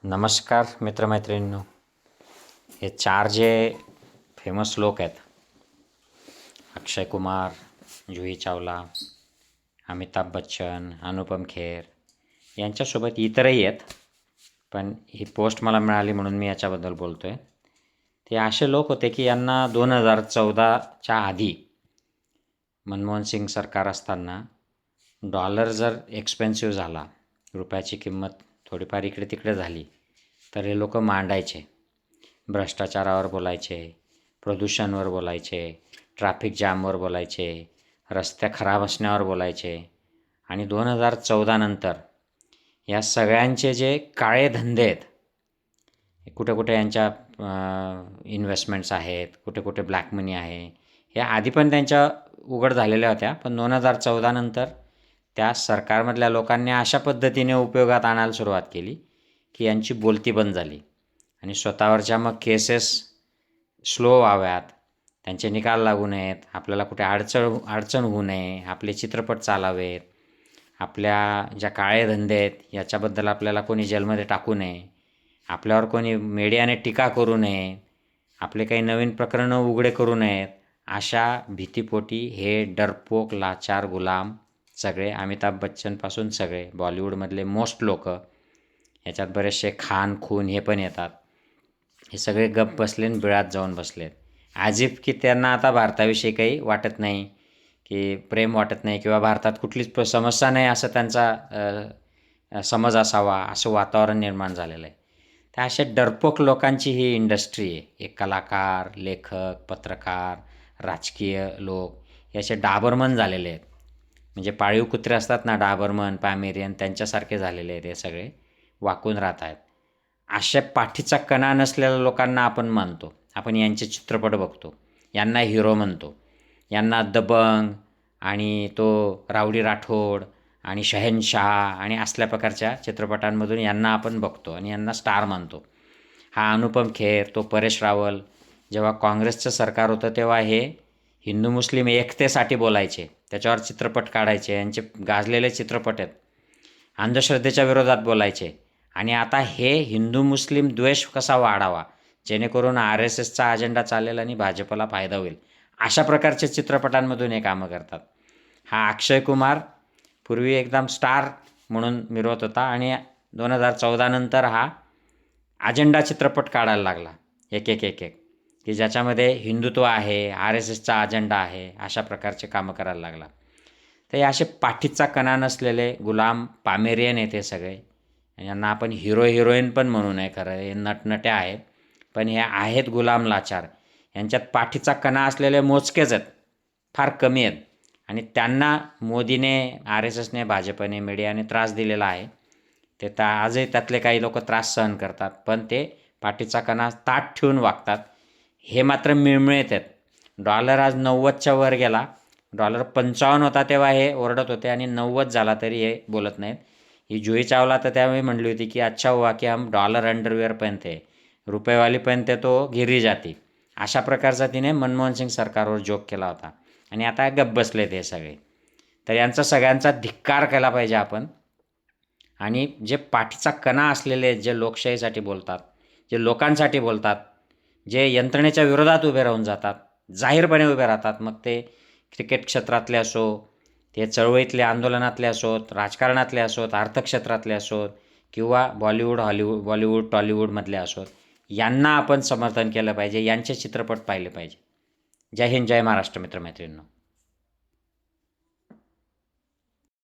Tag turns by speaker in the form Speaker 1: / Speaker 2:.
Speaker 1: नमस्कार मित्रमैत्रिणींनो. हे चार जे फेमस लोक आहेत, अक्षय कुमार, जुही चावला, अमिताभ बच्चन, अनुपम खेर, यांच्यासोबत इतरही आहेत, पण ही पोस्ट मला मिळाली म्हणून मी याच्याबद्दल बोलतो आहे. ते असे लोक होते की यांना 2014च्या आधी मनमोहन सिंग सरकार असताना डॉलर जर एक्सपेन्सिव्ह झाला, रुपयाची किंमत थोडीफार इकडे तिकडे झाली, तर हे लोक मांडायचे. भ्रष्टाचारावर बोलायचे, प्रदूषणावर बोलायचे, ट्रॅफिक जॅमवर बोलायचे, रस्ते खराब असण्यावर बोलायचे. आणि 2014 नंतर या सगळ्यांचे जे काळे धंदे आहेत, कुठे कुठे यांच्या इन्व्हेस्टमेंट्स आहेत, कुठे कुठे ब्लॅक मनी आहे, हे आधी पण त्यांच्या उघड झालेल्या होत्या. पण 2014 नंतर त्या सरकारमधल्या लोकांनी अशा पद्धतीने उपयोगात आणायला सुरुवात केली की यांची बोलती बंद झाली आणि स्वतःवरच्या मग केसेस स्लो व्हाव्यात, त्यांचे निकाल लागू नयेत, आपल्याला कुठे अडचण होऊ नये, आपले चित्रपट चालावेत, आपल्या ज्या काळे धंदे आहेत याच्याबद्दल आपल्याला कोणी जेलमध्ये टाकू नये, आपल्यावर कोणी मीडियाने टीका करू नये, आपले काही नवीन प्रकरणं उघडे करू नयेत, अशा भीतीपोटी हे डरपोक लाचार गुलाम सगळे, अमिताभ बच्चनपासून सगळे बॉलिवूडमधले मोस्ट लोक, याच्यात बरेचसे खान खून हे पण येतात, हे सगळे गप बसले आणि बिळात जाऊन बसलेत. आजिब की त्यांना आता भारताविषयी काही वाटत नाही, की प्रेम वाटत नाही किंवा भारतात कुठलीच समस्या नाही असं त्यांचा समज असावा, असं वातावरण निर्माण झालेलं आहे. तर अशा डरपोक लोकांची ही इंडस्ट्री आहे. एक कलाकार, लेखक, पत्रकार, राजकीय लोक हे असे डाबरमन झालेले आहेत. म्हणजे पाळीव कुत्रे असतात ना, डाबरमन, पॅमेरियन, त्यांच्यासारखे झालेले आहेत. हे सगळे वाकून राहत आहेत. अशा पाठीचा कणा नसलेल्या लोकांना आपण मानतो, आपण यांचे चित्रपट बघतो, यांना हिरो म्हणतो, यांना दबंग आणि तो रावडी राठोड आणि शहेनशाह आणि असल्या प्रकारच्या चित्रपटांमधून यांना आपण बघतो आणि यांना स्टार मानतो. हा अनुपम खेर, तो परेश रावल, जेव्हा काँग्रेसचं सरकार होतं तेव्हा हे हिंदू मुस्लिम एकतेसाठी बोलायचे, त्याच्यावर चित्रपट काढायचे, यांचे गाजलेले चित्रपट आहेत. अंधश्रद्धेच्या विरोधात बोलायचे. आणि आता हे हिंदू मुस्लिम द्वेष कसा वाढावा, जेणेकरून RSSचा अजेंडा चालेल आणि भाजपला फायदा होईल, अशा प्रकारच्या चित्रपटांमधून हे कामं करतात. हा अक्षय कुमार पूर्वी एकदम स्टार म्हणून मिरवत होता आणि 2014 नंतर हा अजेंडा चित्रपट काढायला लागला, एक एक एक एक की ज्याच्यामध्ये हिंदुत्व आहे, RSSचा अजेंडा आहे, अशा प्रकारचे कामं करायला लागला. तर हे असे पाठीचा कणा नसलेले गुलाम पामेरियन आहेत हे सगळे. यांना आपण हिरो हिरोईन पण म्हणू नये, खरं हे नटनट्या आहेत, पण हे आहेत गुलाम लाचार. यांच्यात पाठीचा कणा असलेले मोजकेच आहेत, फार कमी आहेत. आणि त्यांना मोदीने, RSSने, भाजपने, मीडियाने त्रास दिलेला आहे. ते तर आजही त्यातले काही लोक त्रास सहन करतात, पण ते पाठीचा कणा ताठ ठेवून वागतात. हे मात्र मिळमिळत आहेत. डॉलर आज 90च्या वर गेला, डॉलर 55 होता तेव्हा हे ओरडत होते आणि 90 झाला तरी हे बोलत नाहीत. ही जुही चावला तर त्यावेळी म्हणली होती की अच्छा हुआ कि हम डॉलर अंडरवेअर पहनते, रुपयेवाली पहनते तो गिरी जाती, अशा प्रकारचा तिने मनमोहन सिंग सरकारवर जोक केला होता. आणि आता गप्प बसलेत हे सगळे. तर यांचा सगळ्यांचा धिक्कार केला पाहिजे आपण. आणि जे पाठीचा कणा असलेले, जे लोकशाहीसाठी बोलतात, जे लोकांसाठी बोलतात, जे यंत्रणेच्या विरोधात उभे राहून जातात, जाहीरपणे उभे राहतात, मग ते क्रिकेट क्षेत्रातले असो, ते चळवळीतले आंदोलनातले असोत, राजकारणातले असोत, अर्थक्षेत्रातले असोत, किंवा बॉलिवूड टॉलिवूडमधले असोत, यांना आपण समर्थन केलं पाहिजे, यांचे चित्रपट पाहिले पाहिजे. जय हिंद, जय महाराष्ट्र मित्रमैत्रिणींनो.